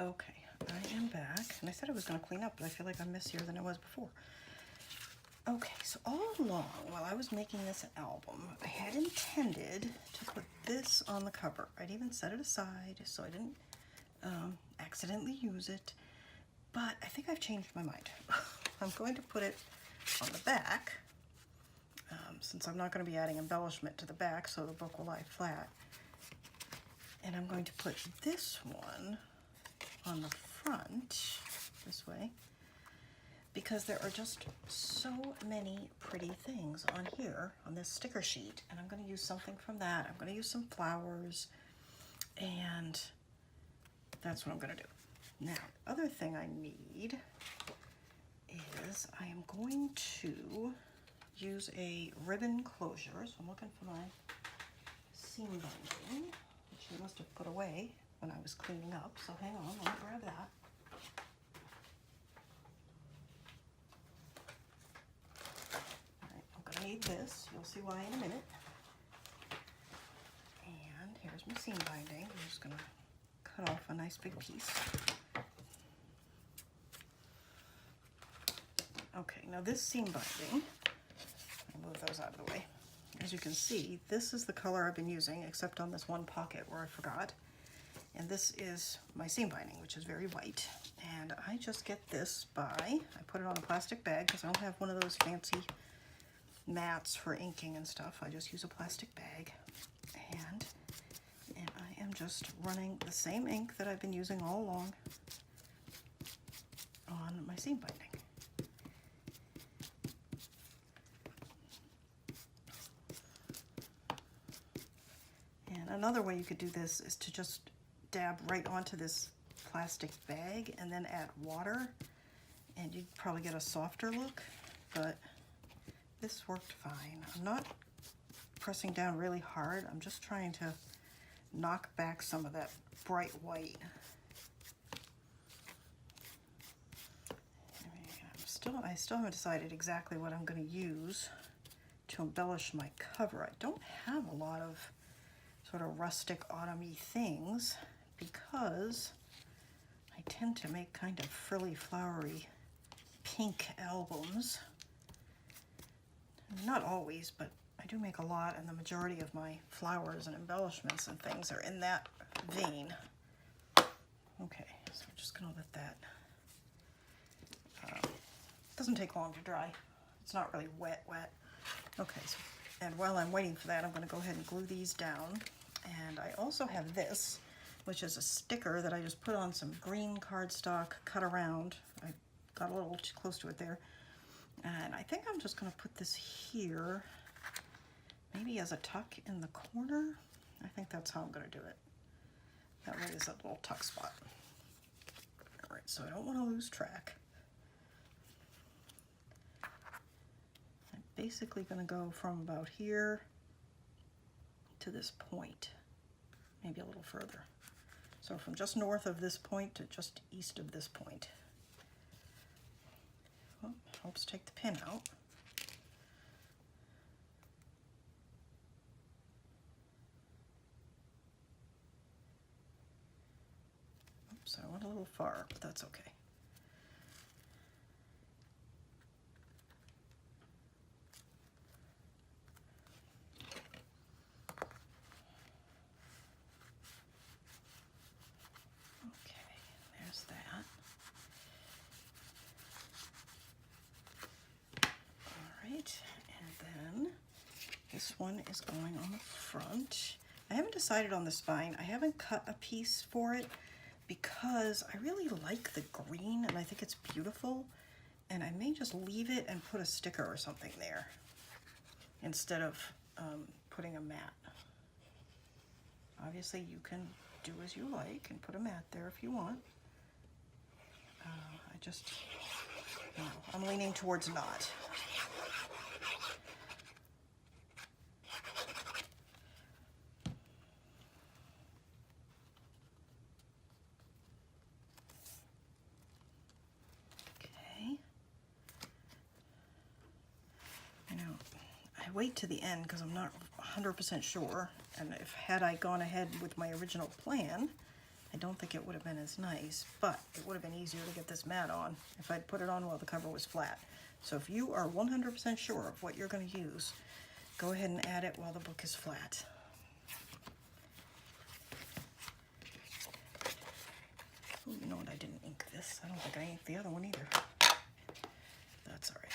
Okay, I am back, and I said I was going to clean up, but I feel like I'm messier than I was before. Okay, so all along while I was making this album, I had intended to put this on the cover. I'd even set it aside so I didn't accidentally use it, but I think I've changed my mind. I'm going to put it on the back, since I'm not going to be adding embellishment to the back, so the book will lie flat. And I'm going to put this one on the front, this way, because there are just so many pretty things on here on this sticker sheet, and I'm going to use something from that. I'm going to use some flowers, and that's what I'm going to do. Now, the other thing I need is I am going to use a ribbon closure. So I'm looking for my seam binding, which I must have put away when I was cleaning up. So hang on, let me grab that. All right, I'm gonna need this. You'll see why in a minute. And here's my seam binding. I'm just gonna cut off a nice big piece. Okay, now this seam binding, I'll move those out of the way. As you can see, this is the color I've been using, except on this one pocket where I forgot. And this is my seam binding, which is very white. And I just get this by, I put it on a plastic bag because I don't have one of those fancy mats for inking and stuff. I just use a plastic bag. And I am just running the same ink that I've been using all along on my seam binding. And another way you could do this is to just dab right onto this plastic bag and then add water, and you'd probably get a softer look, but this worked fine. I'm not pressing down really hard. I'm just trying to knock back some of that bright white. I still haven't decided exactly what I'm going to use to embellish my cover. I don't have a lot of sort of rustic autumn-y things because I tend to make kind of frilly, flowery, pink albums. Not always, but I do make a lot, and the majority of my flowers and embellishments and things are in that vein. Okay, so we're just gonna let that, doesn't take long to dry. It's not really wet. Okay, so, and while I'm waiting for that, I'm gonna go ahead and glue these down. And I also have this, which is a sticker that I just put on some green cardstock, cut around. I got a little too close to it there. And I think I'm just gonna put this here, maybe as a tuck in the corner. I think that's how I'm gonna do it. That way is a little tuck spot. All right, so I don't wanna lose track. I'm basically gonna go from about here to this point, maybe a little further. So from just north of this point to just east of this point. Well, helps take the pin out. Oops, I went a little far, but that's okay. And then this one is going on the front. I haven't decided on the spine. I haven't cut a piece for it because I really like the green and I think it's beautiful, and I may just leave it and put a sticker or something there instead of putting a mat. Obviously you can do as you like and put a mat there if you want. I just, you know, I'm leaning towards not. I wait to the end because I'm not 100% sure, and had I gone ahead with my original plan, I don't think it would have been as nice, but it would have been easier to get this mat on if I'd put it on while the cover was flat. So if you are 100% sure of what you're going to use, go ahead and add it while the book is flat. Oh, you know what, I didn't ink this. I don't think I inked the other one either. That's all right.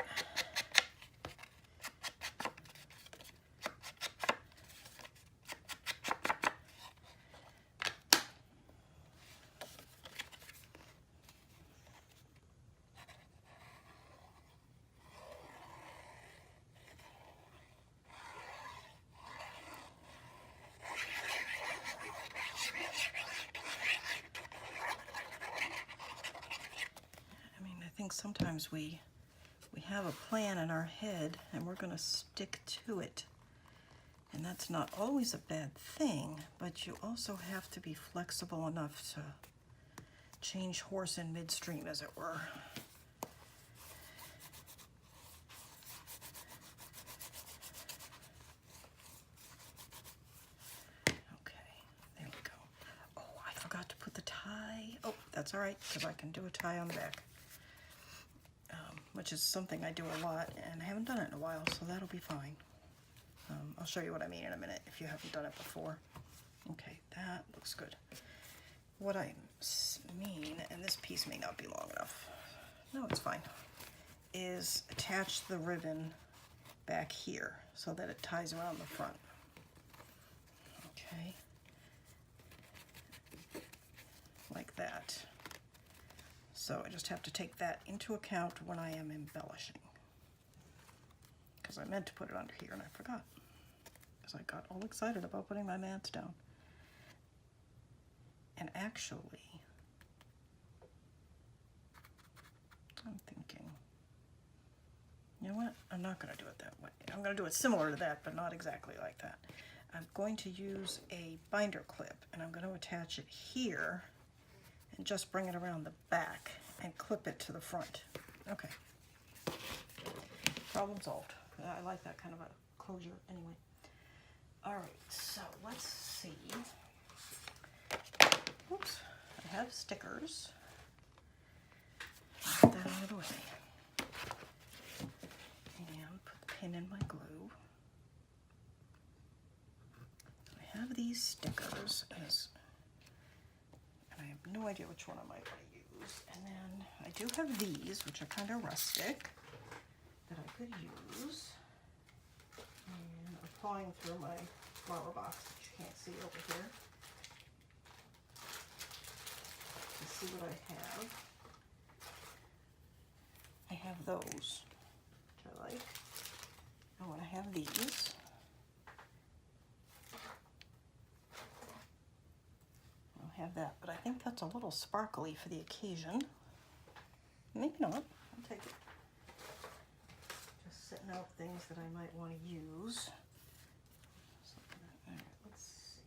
I think sometimes we have a plan in our head and we're going to stick to it. And that's not always a bad thing, but you also have to be flexible enough to change horse in midstream, as it were. Okay, there we go. Oh, I forgot to put the tie. Oh, that's all right, because I can do a tie on the back. Which is something I do a lot, and I haven't done it in a while, so that'll be fine. I'll show you what I mean in a minute if you haven't done it before. Okay, that looks good. What I mean, and this piece may not be long enough, no, it's fine, is attach the ribbon back here so that it ties around the front. Okay, like that. So I just have to take that into account when I am embellishing. Because I meant to put it under here and I forgot. Because I got all excited about putting my mats down. And actually, I'm thinking, you know what? I'm not going to do it that way. I'm going to do it similar to that, but not exactly like that. I'm going to use a binder clip and I'm going to attach it here and just bring it around the back and clip it to the front. Okay. Problem solved. I like that kind of a closure anyway. All right, so let's see. Oops, I have stickers. Get that out of the way. And put the pin in my glue. I have these stickers as I have no idea which one I might want to use. And then I do have these, which are kind of rustic, that I could use. And I'm pawing through my flower box that you can't see over here to see what I have. I have those, which I like. Oh, and I have these. Have that, but I think that's a little sparkly for the occasion. Maybe not. I'll take it. Just setting out things that I might want to use. So, all right, let's see.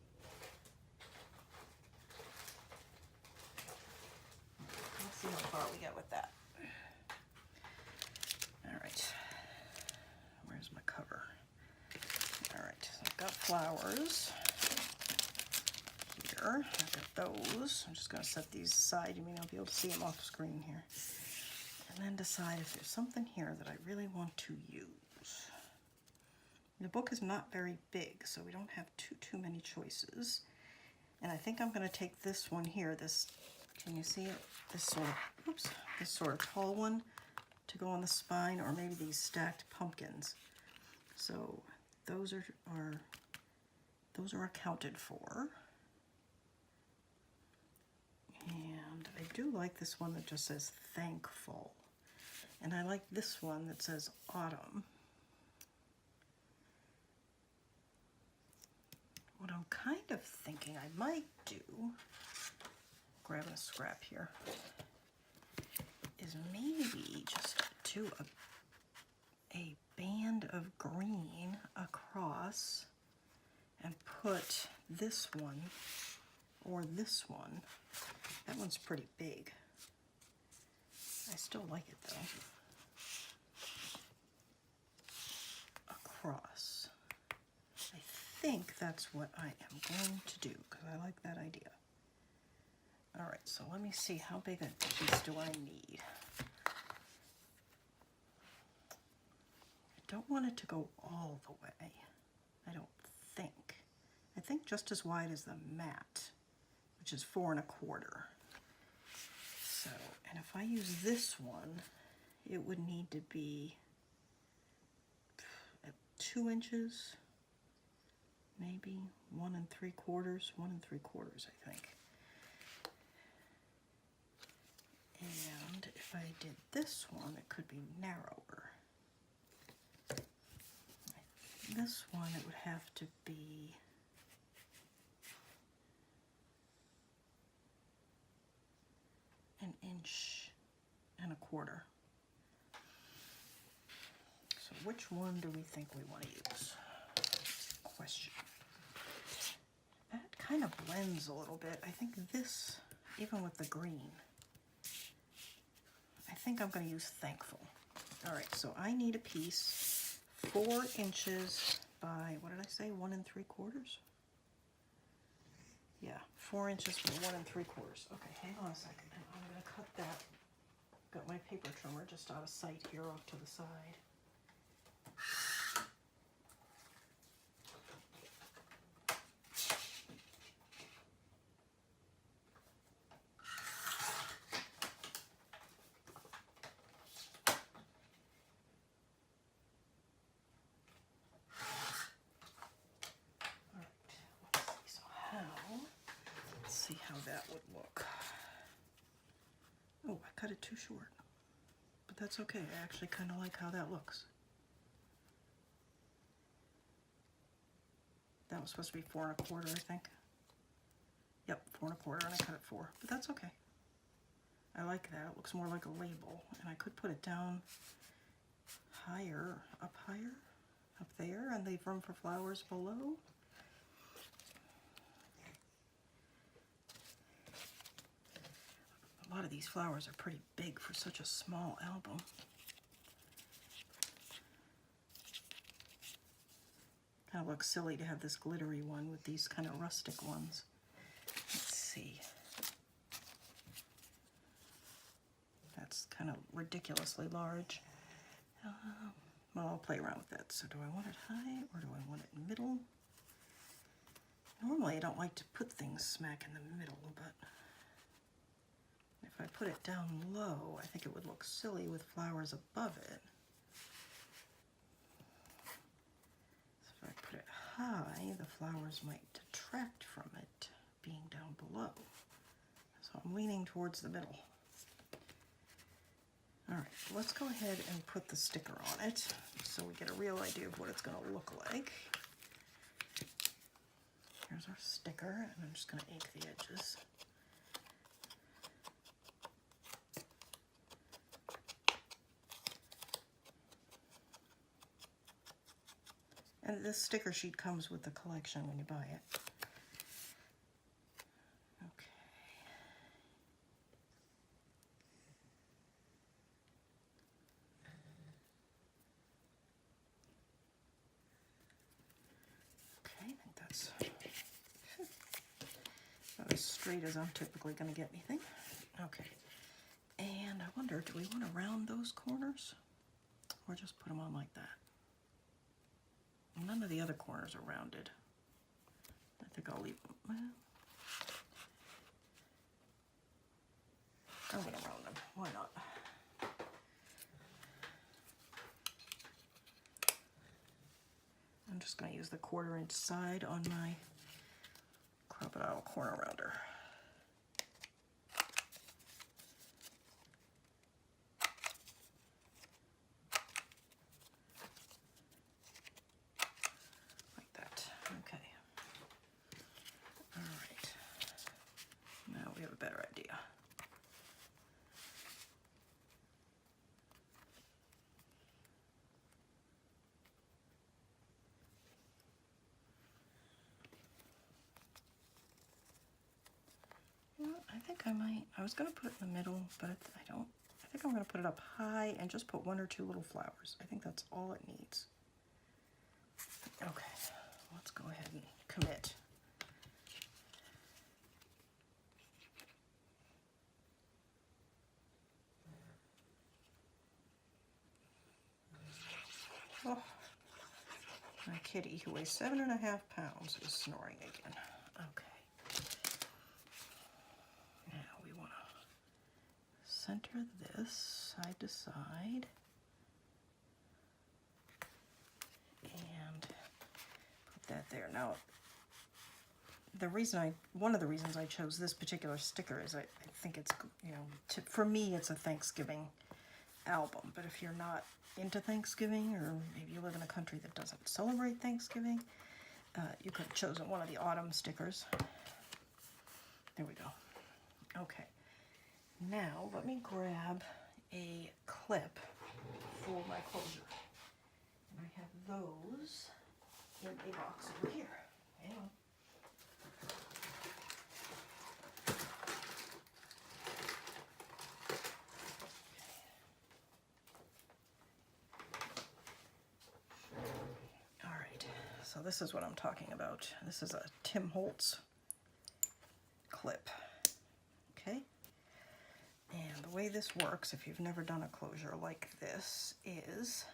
Let's see how far we get with that. All right. Where's my cover? All right, so I've got flowers. I've got those. I'm just going to set these aside. You may not be able to see them off screen here. And then decide if there's something here that I really want to use. The book is not very big, so we don't have too many choices. And I think I'm going to take this one here, this, can you see it? This sort of tall one to go on the spine, or maybe these stacked pumpkins. So those are accounted for. And I do like this one that just says thankful. And I like this one that says autumn. What I'm kind of thinking I might do, grabbing a scrap here, is maybe just do a band of green across and put this one or this one. That one's pretty big. I still like it though. Across. I think that's what I am going to do because I like that idea. All right, so let me see, how big a piece do I need? I don't want it to go all the way, I don't think. I think just as wide as the mat, which is 4 1/4. So, and if I use this one, it would need to be at 2 inches, maybe 1 3/4, 1 3/4, I think. And if I did this one, it could be narrower. This one, it would have to be an 1 1/4. So which one do we think we want to use? Question. That kind of blends a little bit. I think this, even with the green, I think I'm going to use Thankful. All right, so I need a piece 4 inches by, what did I say, 1 3/4? Yeah, 4 inches by 1 3/4. Okay, hang on a second. I'm going to cut that. Got my paper trimmer just out of sight here off to the side. See how that would look. Oh, I cut it too short, but that's okay. I actually kind of like how that looks. That was supposed to be 4 1/4, I think. Yep, 4 1/4, and I cut it 4, but that's okay. I like that. It looks more like a label, and I could put it down higher, up there, and leave room for flowers below. A lot of these flowers are pretty big for such a small album. Kind of looks silly to have this glittery one with these kind of rustic ones. Let's see. That's kind of ridiculously large. Well, I'll play around with that. So do I want it high or do I want it middle? Normally I don't like to put things smack in the middle, but if I put it down low, I think it would look silly with flowers above it. So if I put it high, the flowers might detract from it being down below. So I'm leaning towards the middle. All right, let's go ahead and put the sticker on it so we get a real idea of what it's going to look like. Here's our sticker, and I'm just going to ink the edges. And this sticker sheet comes with the collection when you buy it. Okay. Okay, I think that's about as straight as I'm typically going to get anything. Okay. And I wonder, do we want to round those corners? Or just put them on like that? None of the other corners are rounded. I think I'll leave them. Well, I'm going to round them. Why not? I'm just going to use the 1/4 inch side on my Crocodile corner rounder. Like that. Okay. All right. Now we have a better idea. I think I might, I was going to put it in the middle, but I don't. I think I'm going to put it up high and just put 1 or 2 little flowers. I think that's all it needs. Okay, let's go ahead and commit. kitty, who weighs 7.5 pounds, is snoring again. Okay. Now we want to center this side to side. And put that there. Now, one of the reasons I chose this particular sticker is I think it's, you know, for me it's a Thanksgiving album. But if you're not into Thanksgiving, or maybe you live in a country that doesn't celebrate Thanksgiving, you could have chosen one of the autumn stickers. There we go. Okay. Now let me grab a clip for my closure. And I have those in a box over here. Hang on. So this is what I'm talking about. This is a Tim Holtz clip, okay? And the way this works, if you've never done a closure like this, is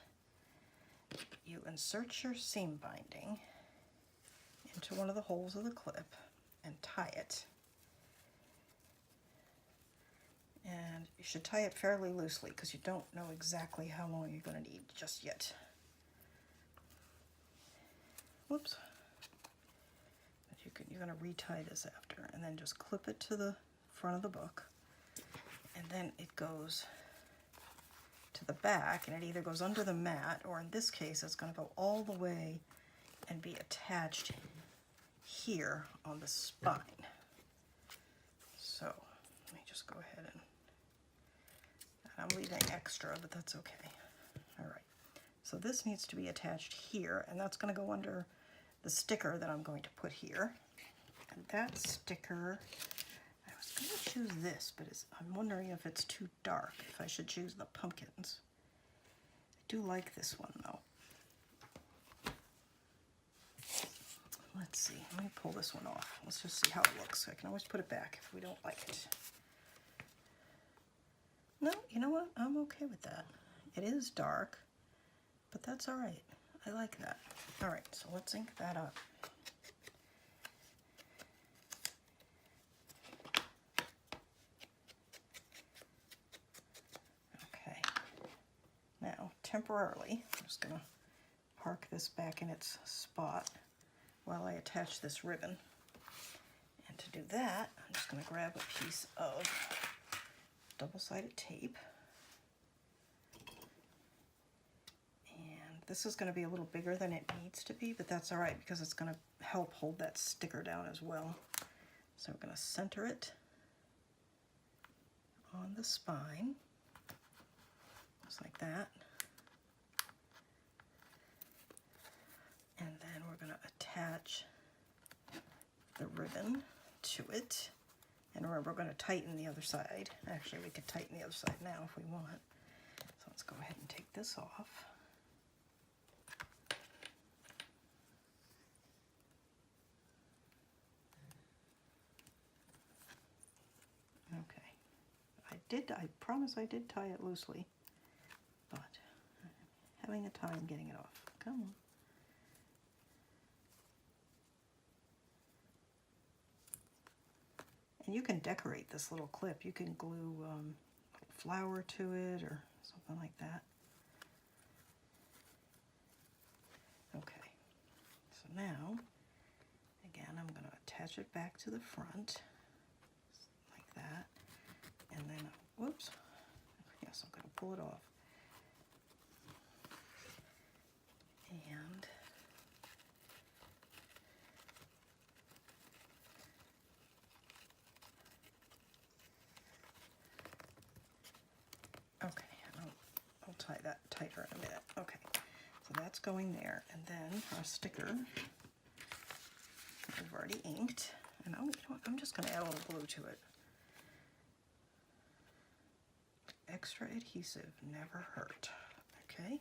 you insert your seam binding into one of the holes of the clip and tie it. And you should tie it fairly loosely because you don't know exactly how long you're going to need just yet. Whoops. But you're going to retie this after, and then just clip it to the front of the book, and then it goes to the back, and it either goes under the mat, or in this case it's going to go all the way and be attached here on the spine. So let me just go ahead and I'm leaving extra, but that's okay. All right, so this needs to be attached here, and that's going to go under the sticker that I'm going to put here. And that sticker, I was going to choose this, but I'm wondering if it's too dark, if I should choose the pumpkins. I do like this one though. Let's see, let me pull this one off. Let's just see how it looks. I can always put it back if we don't like it. No, you know what? I'm okay with that. It is dark, but that's all right. I like that. All right, so let's ink that up. Okay. Now, temporarily, I'm just going to park this back in its spot while I attach this ribbon. And to do that, I'm just going to grab a piece of double-sided tape. This is going to be a little bigger than it needs to be, but that's all right because it's going to help hold that sticker down as well. So we're going to center it on the spine, just like that. And then we're going to attach the ribbon to it. And remember, we're going to tighten the other side. Actually, we could tighten the other side now if we want. So let's go ahead and take this off. I promise I did tie it loosely, but I'm having a time getting it off. Come on. And you can decorate this little clip. You can glue a little flower to it or something like that. Okay, so now, again, I'm going to attach it back to the front, like that, and then whoops, yes, I'm going to pull it off. And okay, I'll tie that tighter in a minute. Okay, so that's going there, and then our sticker we've already inked, and you know what, I'm just going to add a little glue to it. Extra adhesive never hurt, okay?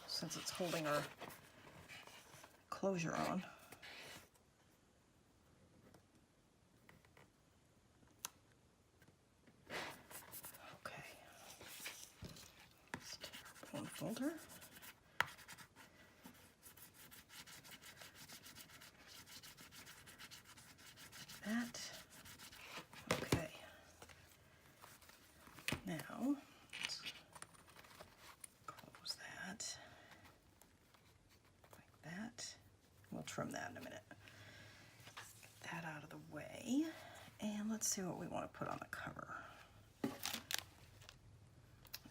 Since it's holding our closure on. Okay. Let's take our bone folder. let's see what we want to put on the cover. Let's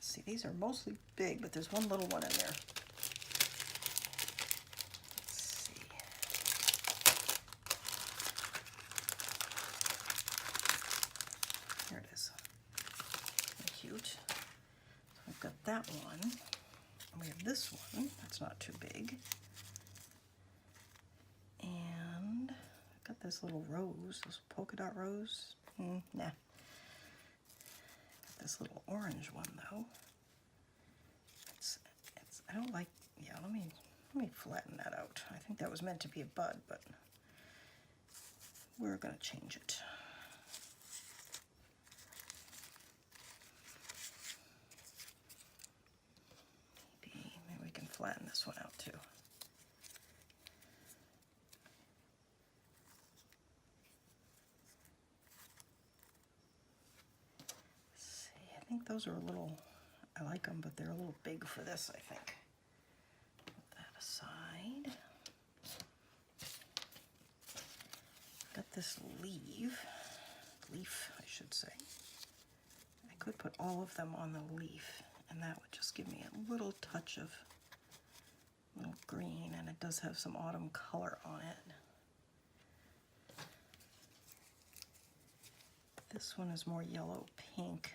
see, these are mostly big, but there's one little one in there. Let's see. Here it is. Cute. So we've got that one. And we have this one. That's not too big. And I've got this little rose, this polka dot rose. Nah. Got this little orange one though. I don't like. Yeah, let me flatten that out. I think that was meant to be a bud, but we're gonna change it. Maybe we can flatten this one out too. Let's see, I think those are a little, I like them, but they're a little big for this, I think. Put that aside. Got this leaf, I should say. I could put all of them on the leaf, and that would just give me a little touch of little green, and it does have some autumn color on it. This one is more yellow pink.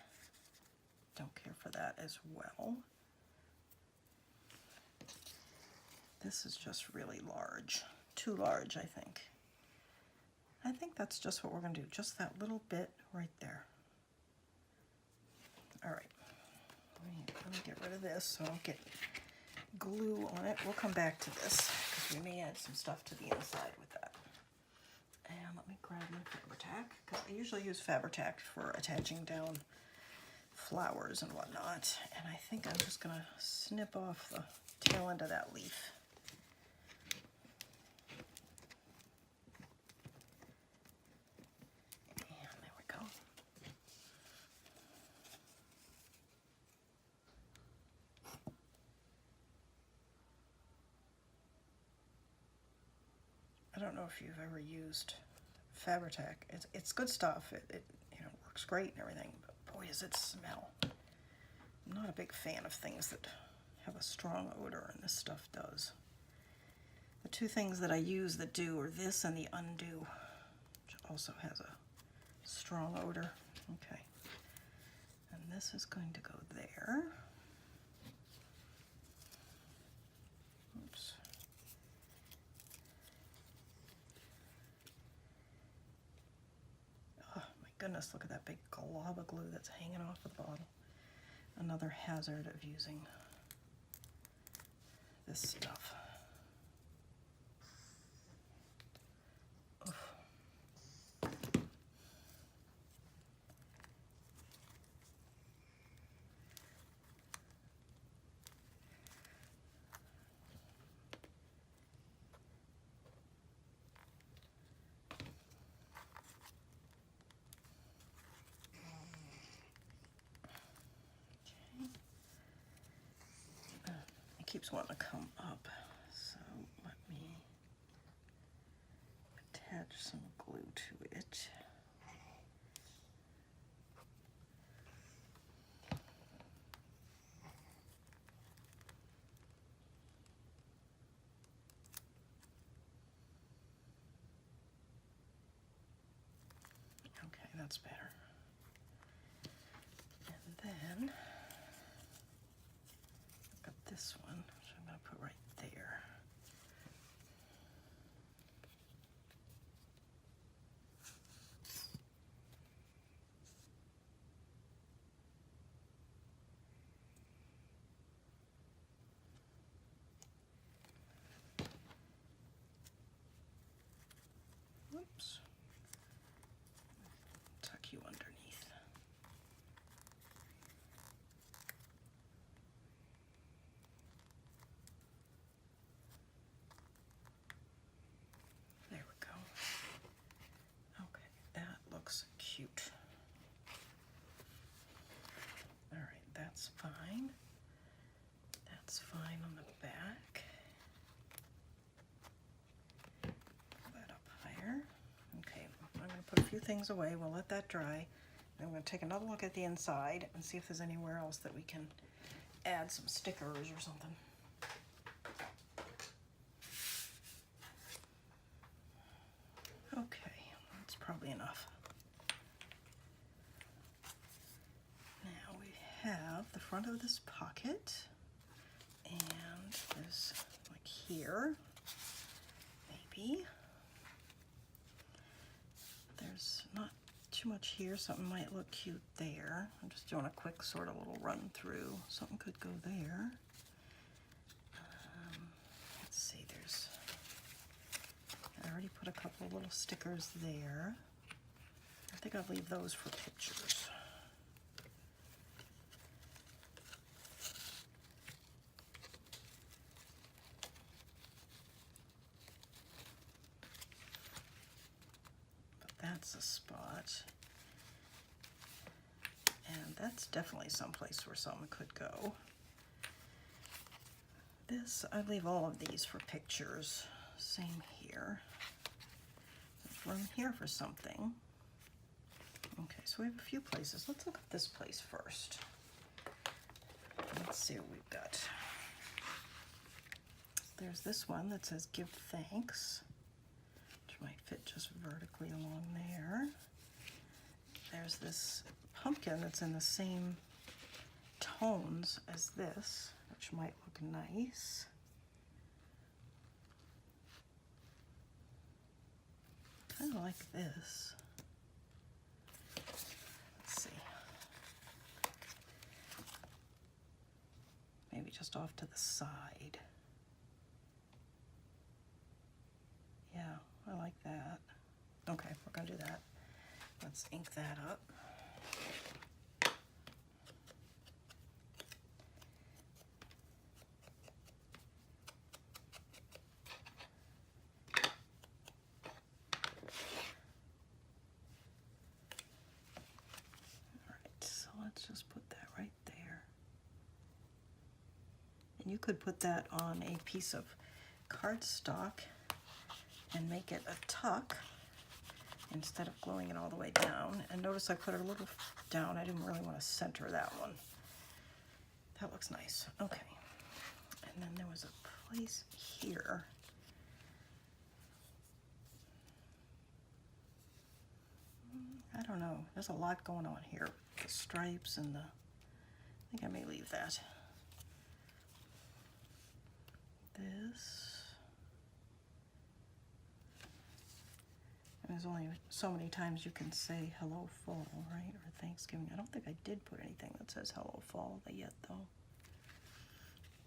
Don't care for that as well. This is just really large. Too large, I think. I think that's just what we're going to do. Just that little bit right there. All right. Let me get rid of this so I don't get glue on it. We'll come back to this because we may add some stuff to the inside with that. And let me grab my Fabri-Tac, because I usually use Fabri-Tac for attaching down flowers and whatnot. And I think I'm just going to snip off the tail end of that leaf. And there we go. I don't know if you've ever used Fabri-Tac. It's good stuff. It works great and everything, but boy, does it smell. I'm not a big fan of things that have a strong odor, and this stuff does. The two things that I use that do are this and the Undo, which also has a strong odor. Okay. And this is going to go there. Oops. Goodness, look at that big glob of glue that's hanging off the bottle. Another hazard of using this stuff. Oof. Keeps wanting to come up, so let me attach some glue to it. Okay, that's better. And then I've got this one, which I'm going to put right there. Whoops. Tuck you underneath. There we go. Okay, that looks cute. All right, that's fine. That's fine on the back. Pull that up higher. Okay, I'm going to put a few things away. We'll let that dry. Then we're going to take another look at the inside and see if there's anywhere else that we can add some stickers or something. Okay, that's probably enough. Now we have the front of this pocket, and there's like here, maybe. There's not too much here. Something might look cute there. I'm just doing a quick sort of little run through. Something could go there. Let's see, I already put a couple of little stickers there. I think I'll leave those for pictures. But that's a spot. And that's definitely someplace where someone could go. This, I leave all of these for pictures. Same here. There's room here for something. Okay, so we have a few places. Let's look at this place first. Let's see what we've got. There's this one that says give thanks, which might fit just vertically along there. There's this pumpkin that's in the same tones as this, which might look nice. I kind of like this. Let's see. Maybe just off to the side. Yeah, I like that. Okay, we're gonna do that. Let's ink that up. Just put that right there. And you could put that on a piece of cardstock and make it a tuck instead of gluing it all the way down. And notice I put it a little down. I didn't really want to center that one. That looks nice. Okay. And then there was a place here. I don't know. There's a lot going on here. The stripes and the, I think I may leave that. This. And there's only so many times you can say hello fall, right? Or Thanksgiving. I don't think I did put anything that says hello fall yet though.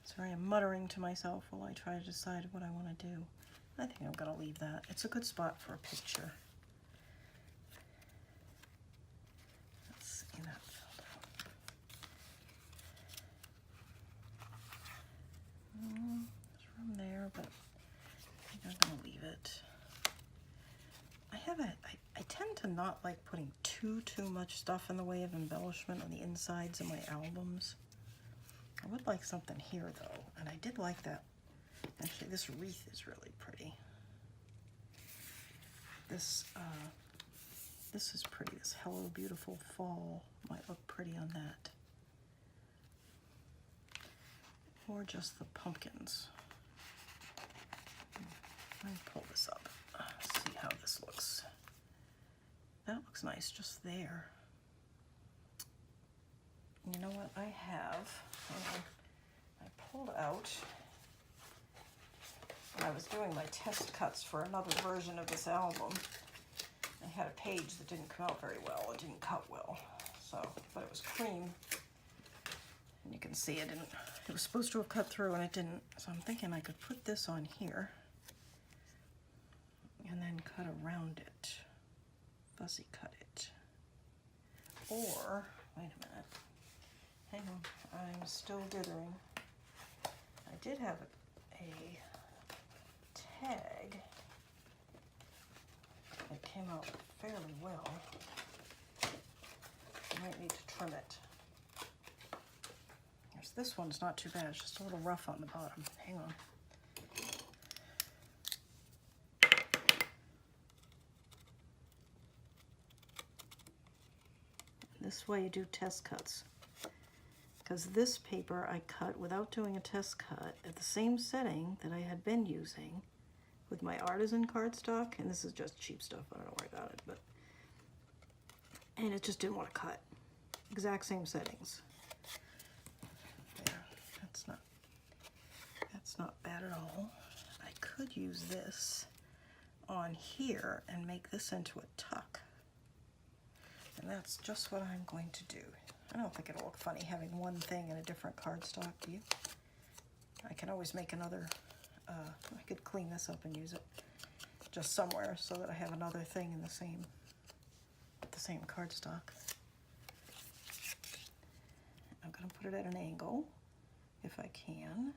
Sorry, I'm muttering to myself while I try to decide what I want to do. I think I'm gonna leave that. It's a good spot for a picture. That filled out. There's room there, but I think I'm gonna leave it. I tend to not like putting too much stuff in the way of embellishment on the insides of my albums. I would like something here though, and I did like that. Actually, this wreath is really pretty. This is pretty. This Hello Beautiful Fall might look pretty on that. Or just the pumpkins. Let me pull this up. See how this looks. That looks nice just there. You know what I have? I pulled out, when I was doing my test cuts for another version of this album, I had a page that didn't come out very well. It didn't cut well. So, but it was cream. And you can see it was supposed to have cut through and it didn't. So I'm thinking I could put this on here and then cut around it. Fussy cut it. Or, wait a minute. Hang on, I'm still dithering. I did have a tag that came out fairly well. I might need to trim it. This one's not too bad, it's just a little rough on the bottom. Hang on. This way you do test cuts. Because this paper I cut without doing a test cut at the same setting that I had been using with my artisan cardstock, and this is just cheap stuff, I don't know where I got it, but, and it just didn't want to cut. Exact same settings. There, that's not bad at all. I could use this on here and make this into a tuck. And that's just what I'm going to do. I don't think it'll look funny having one thing in a different cardstock, do you? I can always make another, I could clean this up and use it just somewhere so that I have another thing in the same cardstock. I'm going to put it at an angle if I can.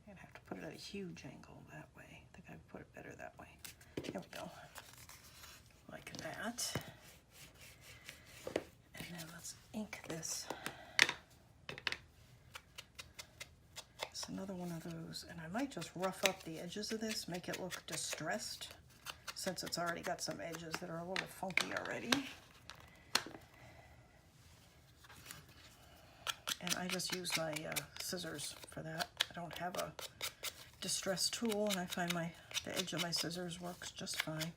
I'd have to put it at a huge angle that way. I think I'd put it better that way. There we go. Like that. And then let's ink this. It's another one of those, and I might just rough up the edges of this, make it look distressed, since it's already got some edges that are a little funky already. And I just use my scissors for that. I don't have a distress tool, and I find the edge of my scissors works just fine.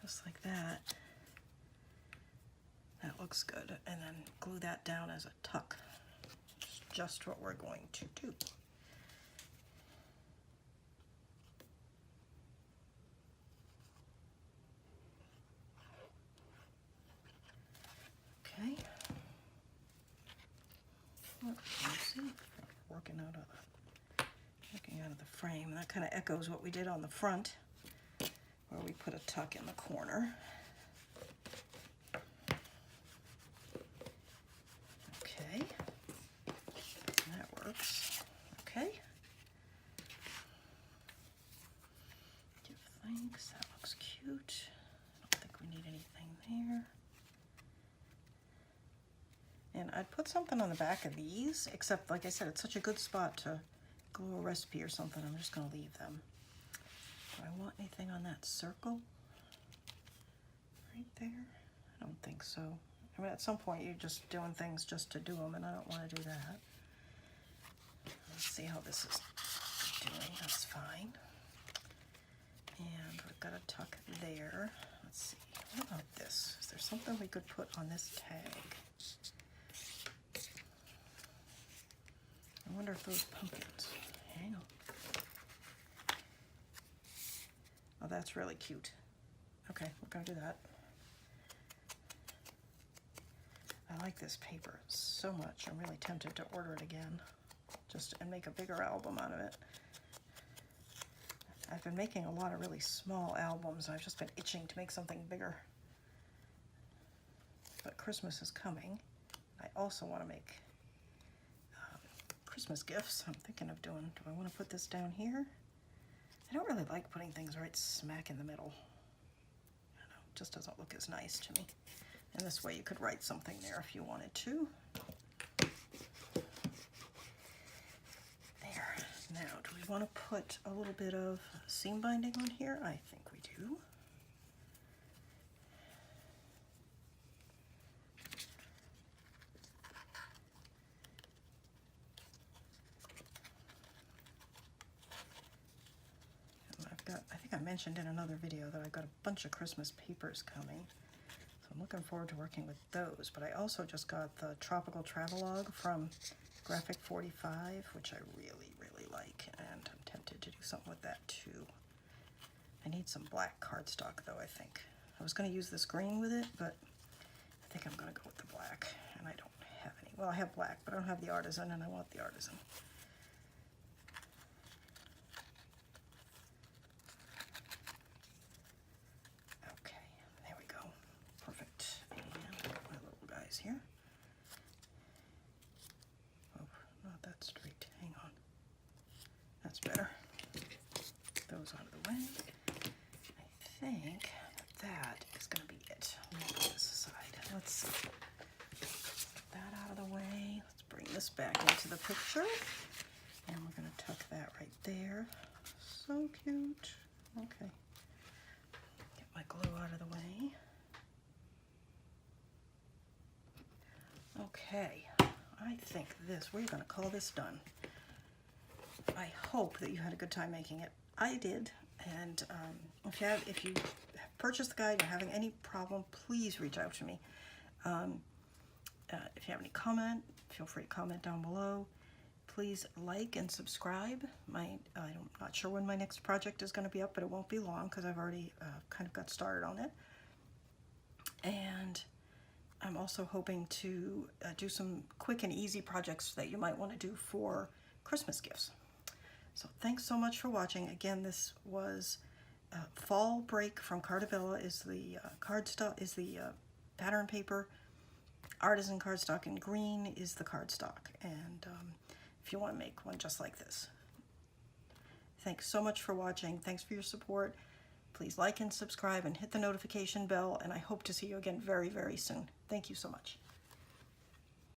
Just like that. That looks good. And then glue that down as a tuck. It's just what we're going to do. Okay. Well, you see, working out of the frame. And that kind of echoes what we did on the front, where we put a tuck in the corner. Okay, that works. Okay. Give thanks. That looks cute. I don't think we need anything there. And I'd put something on the back of these, except like I said, it's such a good spot to glue a recipe or something. I'm just going to leave them. Do I want anything on that circle right there? I don't think so. I mean, at some point you're just doing things just to do them, and I don't want to do that. Let's see how this is doing. That's fine. And we've got a tuck there. Let's see. What about this? Is there something we could put on this tag? I wonder if those pumpkins. Hang on. Oh, that's really cute. Okay, we're gonna do that. I like this paper so much. I'm really tempted to order it again, and make a bigger album out of it. I've been making a lot of really small albums. I've just been itching to make something bigger. But Christmas is coming. I also want to make Christmas gifts. I'm thinking of doing, do I want to put this down here? I don't really like putting things right smack in the middle. I don't know, it just doesn't look as nice to me. And this way you could write something there if you wanted to. There. Now, do we want to put a little bit of seam binding on here? I think we do. I think I mentioned in another video that I've got a bunch of Christmas papers coming. So I'm looking forward to working with those. But I also just got the Tropical Travelogue from Graphic 45, which I really, really like. And I'm tempted to do something with that too. I need some black cardstock though, I think. I was going to use this green with it, but I think I'm going to go with the black. And I don't have any. Well, I have black, but I don't have the artisan, and I want the artisan. Here. Oh, not that straight. Hang on. That's better. Get those out of the way. I think that is going to be it. Let me put this aside. Let's see. Get that out of the way. Let's bring this back into the picture. And we're going to tuck that right there. So cute. Okay. Get my glue out of the way. Okay, I think we're going to call this done. I hope that you had a good time making it. I did, and if you have purchased the guide and you're having any problem, please reach out to me. If you have any comment, feel free to comment down below. Please like and subscribe. I'm not sure when my next project is going to be up, but it won't be long because I've already kind of got started on it. And I'm also hoping to do some quick and easy projects that you might want to do for Christmas gifts. So thanks so much for watching. Again, this was Fall Break from Cartavilla is the cardstock, is the pattern paper. Artisan cardstock in green is the cardstock. And if you want to make one just like this. Thanks so much for watching. Thanks for your support. Please like and subscribe and hit the notification bell, and I hope to see you again very, very soon. Thank you so much.